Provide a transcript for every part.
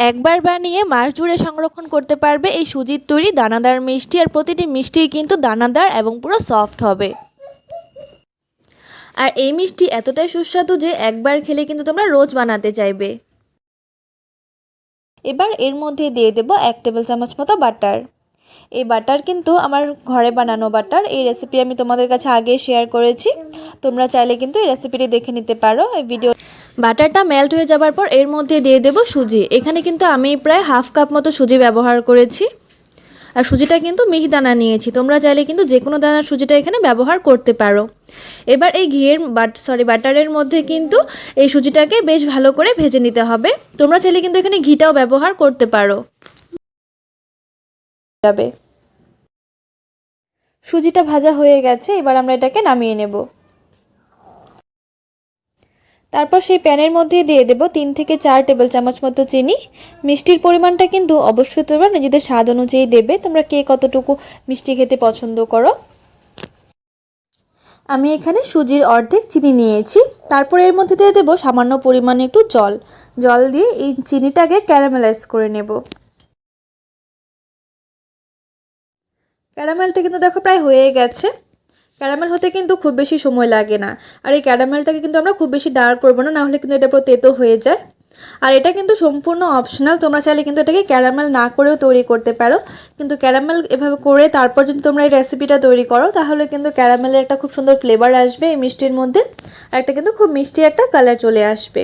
একবার বানিয়ে মাস জুড়ে সংরক্ষণ করতে পারবে এই সুজির তৈরি দানাদার মিষ্টি। আর প্রতিটি মিষ্টি কিন্তু দানাদার এবং পুরো সফট হবে। আর এই মিষ্টি এতটাই সুস্বাদু যে একবার খেলে কিন্তু তোমরা রোজ বানাতে চাইবে। এবার এর মধ্যে দিয়ে দেব 1 টেবিল চামচ মতো বাটার। এই বাটার কিন্তু আমার ঘরে বানানো বাটার। এই রেসিপি আমি তোমাদের কাছে আগে শেয়ার করেছি, তোমরা চাইলে কিন্তু এই রেসিপিটি দেখে নিতে পারো এই ভিডিও। বাটারটা মেল্ট হয়ে যাবার পর এর মধ্যে দিয়ে দেব সুজি। এখানে কিন্তু আমি প্রায় হাফ কাপ মতো সুজি ব্যবহার করেছি। আর সুজিটা কিন্তু মিহিদানা নিয়েছি, তোমরা চাইলে কিন্তু যে কোনো দানার সুজিটা এখানে ব্যবহার করতে পারো। এবার এই বাটারের মধ্যে কিন্তু এই সুজিটাকে বেশ ভালো করে ভেজে নিতে হবে। তোমরা চাইলে কিন্তু এখানে ঘিটাও ব্যবহার করতে পারো। সুজিটা ভাজা হয়ে গেছে, এবার আমরা এটাকে নামিয়ে নেব। তারপর সেই প্যানের মধ্যে দিয়ে দেব 3 থেকে 4 টেবিল চামচ মতো চিনি। মিষ্টির পরিমাণটা কিন্তু অবশ্যই তোমরা নিজেদের স্বাদ অনুযায়ী দেবে, তোমরা কে কতটুকু মিষ্টি খেতে পছন্দ করো। আমি এখানে সুজির অর্ধেক চিনি নিয়েছি। তারপর এর মধ্যে দিয়ে দেব সামান্য পরিমাণে একটু জল দিয়ে এই চিনিটাকে ক্যারামেলাইজ করে নেব। ক্যারামেলটা কিন্তু দেখো প্রায় হয়ে গেছে। ক্যারামেল হতে কিন্তু খুব বেশি সময় লাগে না। আর এই ক্যারামেলটাকে কিন্তু আমরা খুব বেশি ডার্ক করবো না, নাহলে কিন্তু এটা পুরো তেতো হয়ে যায়। আর এটা কিন্তু সম্পূর্ণ অপশনাল, তোমরা চাইলে কিন্তু এটাকে ক্যারামেল না করেও তৈরি করতে পারো। কিন্তু ক্যারামেল এভাবে করে তারপর যদি তোমরা এই রেসিপিটা তৈরি করো তাহলে কিন্তু ক্যারামেলের একটা খুব সুন্দর ফ্লেভার আসবে এই মিষ্টির মধ্যে। আর একটা কিন্তু খুব মিষ্টি একটা কালার চলে আসবে।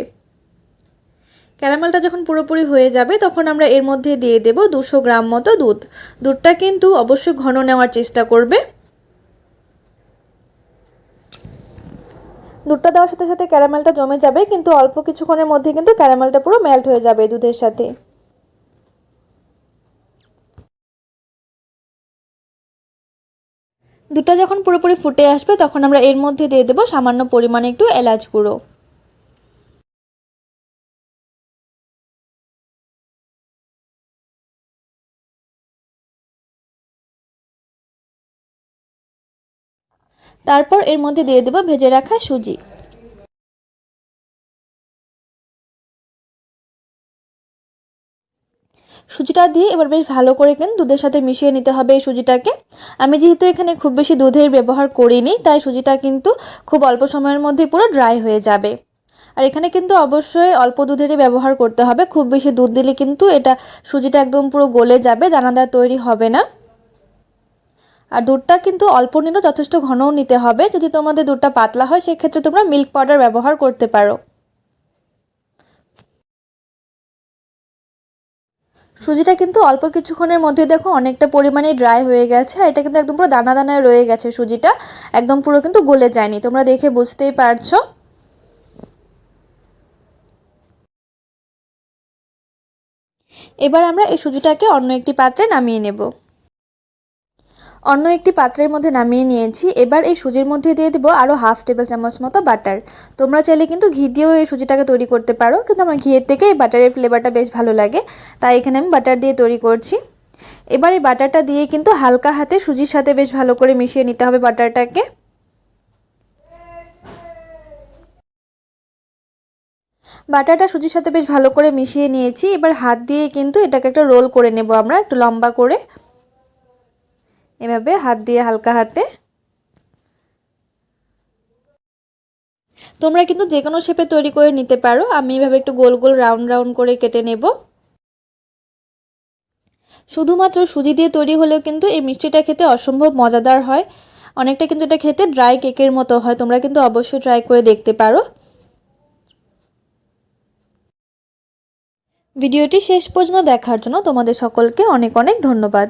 ক্যারামেলটা যখন পুরোপুরি হয়ে যাবে তখন আমরা এর মধ্যে দিয়ে দেব 200 গ্রাম মতো দুধ। দুধটা কিন্তু অবশ্যই ঘন নেওয়ার চেষ্টা করবে। দুধটা দেওয়ার সাথে সাথে ক্যারামেলটা জমে যাবে, কিন্তু অল্প কিছুক্ষণের মধ্যে কিন্তু ক্যারামেলটা পুরো মেল্ট হয়ে যাবে দুধের সাথে। দুধটা যখন পুরোপুরি ফুটে আসবে তখন আমরা এর মধ্যে দিয়ে দেব সামান্য পরিমাণে একটু এলাচ গুঁড়ো। তারপর এর মধ্যে দিয়ে দেব ভেজে রাখা সুজি। সুজিটা দিয়ে এবার বেশ ভালো করে কিন্তু দুধের সাথে মিশিয়ে নিতে হবে এই সুজিটাকে। আমি যেহেতু এখানে খুব বেশি দুধের ব্যবহার করিনি, তাই সুজিটা কিন্তু খুব অল্প সময়ের মধ্যে পুরো ড্রাই হয়ে যাবে। আর এখানে কিন্তু অবশ্যই অল্প দুধেরই ব্যবহার করতে হবে, খুব বেশি দুধ দিলে কিন্তু এটা সুজিটা একদম পুরো গলে যাবে, দানাদার তৈরি হবে না। আর দুধটা কিন্তু অল্প নিলেও যথেষ্ট ঘনও নিতে হবে। যদি তোমাদের দুধটা পাতলা হয় সেক্ষেত্রে তোমরা মিল্ক পাউডার ব্যবহার করতে পারো। সুজিটা কিন্তু অল্প কিছুক্ষণের মধ্যে দেখো অনেকটা পরিমাণে ড্রাই হয়ে গেছে। আর এটা কিন্তু একদম পুরো দানা দানায় রয়ে গেছে, সুজিটা একদম পুরো কিন্তু গলে যায়নি, তোমরা দেখে বুঝতেই পারছো। এবার আমরা এই সুজিটাকে অন্য একটি পাত্রে নামিয়ে নেব। অন্য একটি পাত্রের মধ্যে নামিয়ে নিয়েছি। এবার এই সুজির মধ্যে দিয়ে দেবো আরও হাফ টেবিল চামচ মতো বাটার। তোমরা চাইলে কিন্তু ঘি দিয়েও এই সুজিটাকে তৈরি করতে পারো, কিন্তু আমার ঘিয়ের থেকে এই বাটারের ফ্লেভারটা বেশ ভালো লাগে, তাই এখানে আমি বাটার দিয়ে তৈরি করছি। এবার এই বাটারটা দিয়ে কিন্তু হালকা হাতে সুজির সাথে বেশ ভালো করে মিশিয়ে নিতে হবে বাটারটাকে। বাটারটা সুজির সাথে বেশ ভালো করে মিশিয়ে নিয়েছি। এবার হাত দিয়ে কিন্তু এটাকে একটা রোল করে নেব আমরা, একটু লম্বা করে এভাবে হাত দিয়ে হালকা হাতে। তোমরা কিন্তু যে কোনো শেপে তৈরি করে নিতে পারো, আমি এভাবে একটু গোল গোল রাউন্ড রাউন্ড করে কেটে নেব। শুধুমাত্র সুজি দিয়ে তৈরি হলেও কিন্তু এই মিষ্টিটা খেতে অসম্ভব মজাদার হয়, অনেকটা কিন্তু এটা খেতে ড্রাই কেকের মতো হয়। তোমরা কিন্তু অবশ্যই ট্রাই করে দেখতে পারো। ভিডিওটি শেষ পর্যন্ত দেখার জন্য তোমাদের সকলকে অনেক অনেক ধন্যবাদ।